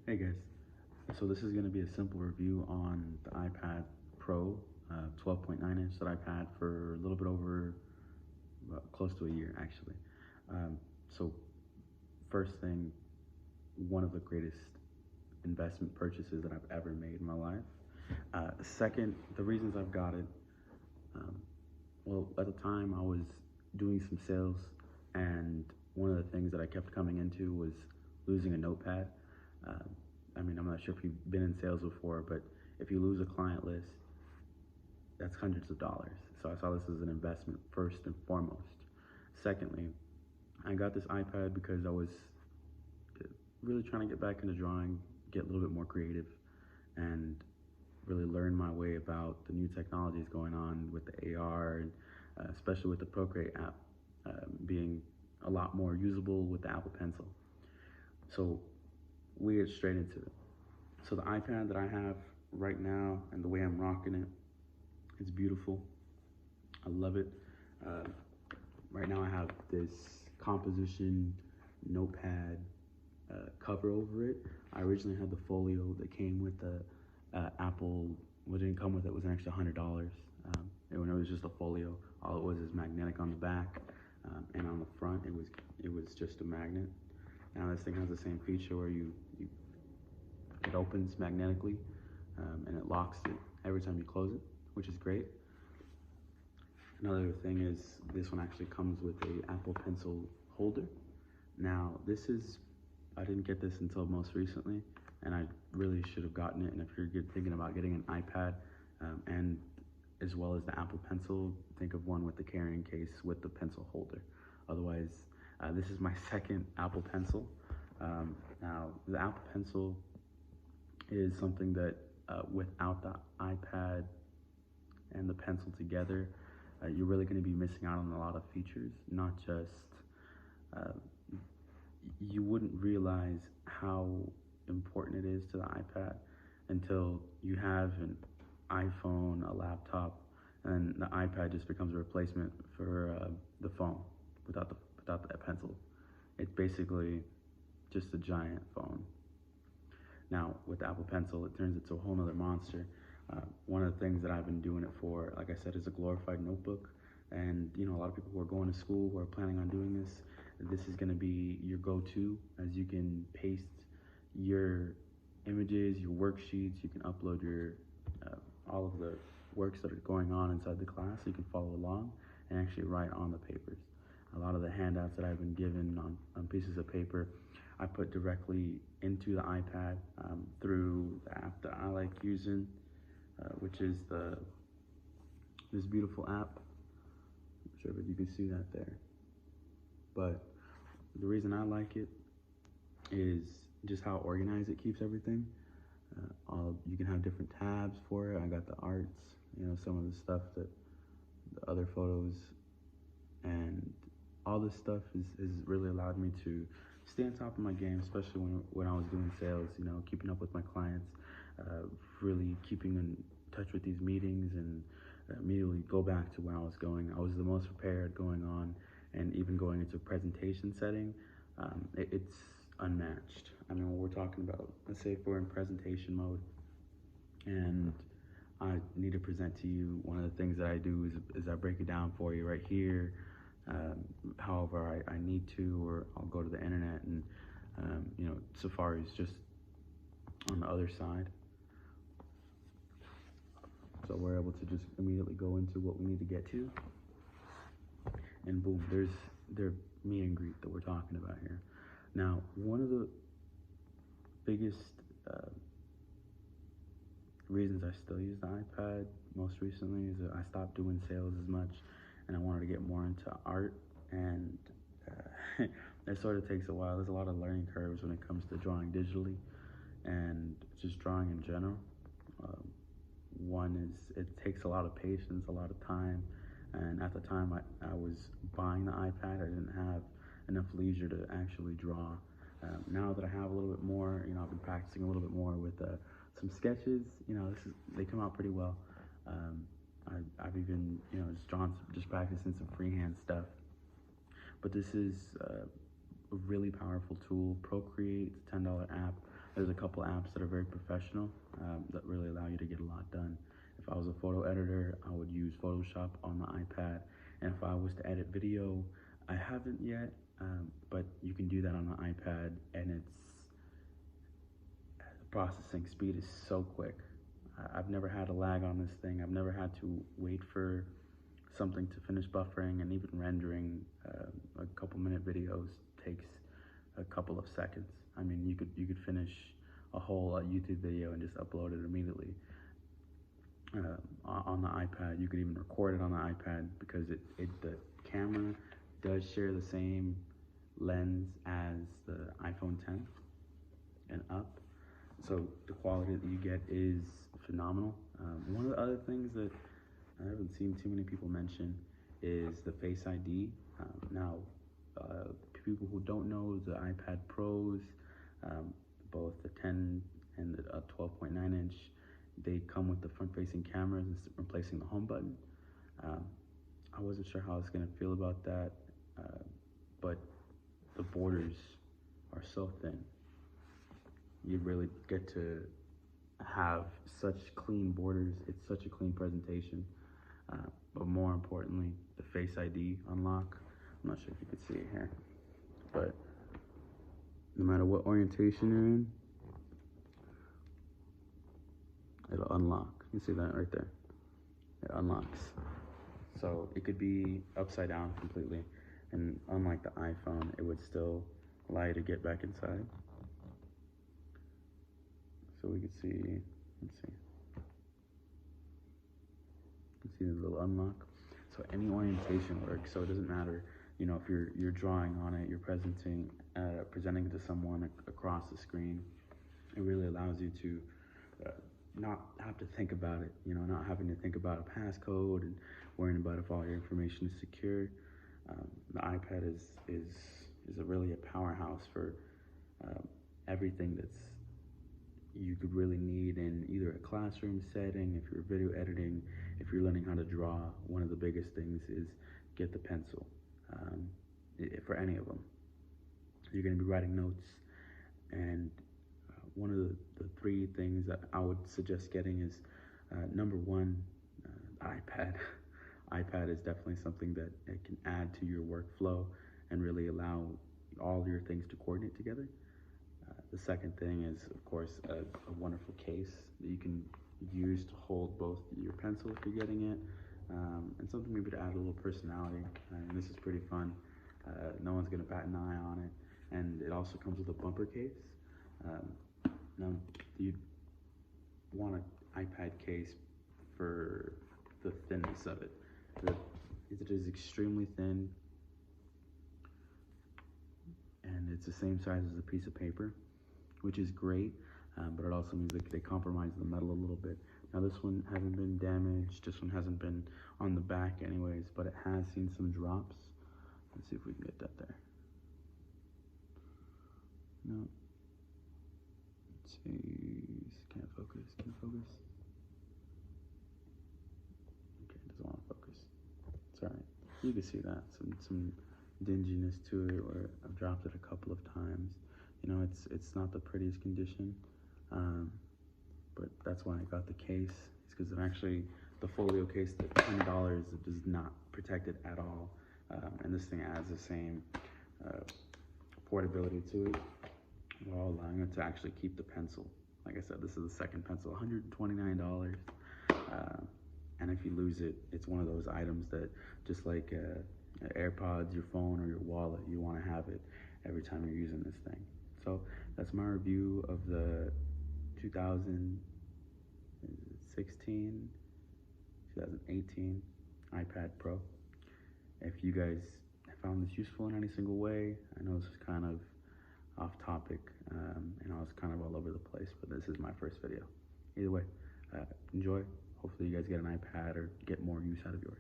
Hey guys, so this is going to be a simple review on the iPad Pro 12.9 inch that I've had for a little bit over close to a year actually. So first thing, one of the greatest investment purchases that I've ever made in my life. Second, the reasons I've got it, um, well, at the time I was doing some sales, and one of the things that I kept coming into was losing a notepad. Uh, I'm not sure if you've been in sales before, but if you lose a client list, that's hundreds of dollars. So I saw this as an investment first and foremost. Secondly, I got this iPad because I was really trying to get back into drawing, get a little bit more creative, and really learn my way about the new technologies going on with the AR, and especially with the Procreate app being a lot more usable with the Apple Pencil. So we get straight into it. So the iPad that I have right now and the way I'm rocking it, it's beautiful. I love it. Uh, right now I have this composition notepad cover over it. I originally had the folio that came with the Apple. What didn't come with it was an extra $100. And when it was just a folio, all it was is magnetic on the back, and on the front it was just a magnet. Now this thing has the same feature where it opens magnetically, and it locks it every time you close it, which is great. Another thing is this one actually comes with a Apple Pencil holder. Now I didn't get this until most recently, and I really should have gotten it. And if you're thinking about getting an iPad, and as well as the Apple Pencil, think of one with the carrying case with the pencil holder. Otherwise, this is my second Apple Pencil. Now the Apple Pencil is something that without the iPad and the pencil together, you're really going to be missing out on a lot of features. Not just, you wouldn't realize how important it is to the iPad until you have an iPhone, a laptop, and the iPad just becomes a replacement for the phone without the pencil. It's basically just a giant phone. Now, with the Apple Pencil, it turns into a whole nother monster. One of the things that I've been doing it for, like I said, is a glorified notebook. And, a lot of people who are going to school, who are planning on doing this is going to be your go-to, as you can paste your images, your worksheets, you can upload your all of the works that are going on inside the class, so you can follow along and actually write on the papers. A lot of the handouts that I've been given on pieces of paper, I put directly into the iPad through the app that I like using, which is this beautiful app. I'm sure if you can see that there. But the reason I like it is just how organized it keeps everything. You can have different tabs for it. I got the arts, some of the stuff that the other photos, and all this stuff has really allowed me to stay on top of my game, especially when I was doing sales, keeping up with my clients, really keeping in touch with these meetings, and immediately go back to when I was going. I was the most prepared going on, and even going into a presentation setting, it's unmatched. When we're talking about, let's say if we're in presentation mode and I need to present to you, one of the things that I do is I break it down for you right here. However I need to, or I'll go to the internet, and Safari's just on the other side. So we're able to just immediately go into what we need to get to, and boom, there's their meet and greet that we're talking about here. Now, one of the biggest reasons I still use the iPad most recently is that I stopped doing sales as much, and I wanted to get more into art, and it sort of takes a while. There's a lot of learning curves when it comes to drawing digitally and just drawing in general. One is, it takes a lot of patience, a lot of time, and at the time I was buying the iPad, I didn't have enough leisure to actually draw. Now that I have a little bit more, I've been practicing a little bit more with some sketches. They come out pretty well. I've even just practicing some freehand stuff. But this is a really powerful tool. Procreate, it's a $10 app There's a couple apps that are very professional that really allow you to get a lot done. If I was a photo editor, I would use Photoshop on the iPad. And if I was to edit video, I haven't yet, but you can do that on the iPad, and the processing speed is so quick. I've never had a lag on this thing. I've never had to wait for something to finish buffering, and even rendering a couple minute videos takes a couple of seconds. I mean, you could finish a whole YouTube video and just upload it immediately on the iPad. You could even record it on the iPad because the camera does share the same lens as the iPhone 10 and up. So the quality that you get is phenomenal. One of the other things that I haven't seen too many people mention is the Face ID. Now, people who don't know, the iPad Pros, both the 10 and the 12.9 inch, they come with the front-facing cameras and replacing the home button. I wasn't sure how I was going to feel about that, but the borders are so thin. You really get to have such clean borders. It's such a clean presentation. But more importantly, the Face ID unlock. I'm not sure if you can see it here, but no matter what orientation you're in, it'll unlock. You see that right there? It unlocks. So it could be upside down completely, and unlike the iPhone, it would still allow you to get back inside. So we could see, let's see. You can see the little unlock. So any orientation works. So it doesn't matter, you know, if you're drawing on it, you're presenting it to someone across the screen. It really allows you to not have to think about it, you know, not having to think about a passcode and worrying about if all your information is secure. The iPad is really a powerhouse for everything that's you could really need in either a classroom setting, if you're video editing, if you're learning how to draw. One of the biggest things is get the pencil for any of them. You're going to be writing notes, and one of the three things that I would suggest getting is number one, iPad. iPad is definitely something that it can add to your workflow and really allow all your things to coordinate together. The second thing is, of course, a wonderful case that you can use to hold both your pencil if you're getting it, and something maybe to add a little personality. And this is pretty fun. No one's going to bat an eye on it. And it also comes with a bumper case. Now, you'd want an iPad case for the thinness of it. It is extremely thin, and it's the same size as a piece of paper, which is great, but it also means that they compromise the metal a little bit. Now this one hasn't been damaged, this one hasn't been on the back anyways, but it has seen some drops. Let's see if we can get that there. No. Let's see, can't focus, can it focus? Okay, it doesn't want to focus. It's all right, you can see that, some dinginess to it, where I've dropped it a couple of times. You know, it's not the prettiest condition, but that's why I got the case. It's because it actually, the folio case, the $10, it does not protect it at all, and this thing adds the same portability to it, while allowing it to actually keep the pencil. Like I said, this is the second pencil, $129, and if you lose it, it's one of those items that, just like AirPods, your phone, or your wallet, you want to have it every time you're using this thing. So that's my review of the 2018 iPad Pro. If you guys found this useful in any single way, I know this is kind of off topic, and I was kind of all over the place, but this is my first video. Either way, enjoy. Hopefully you guys get an iPad or get more use out of yours.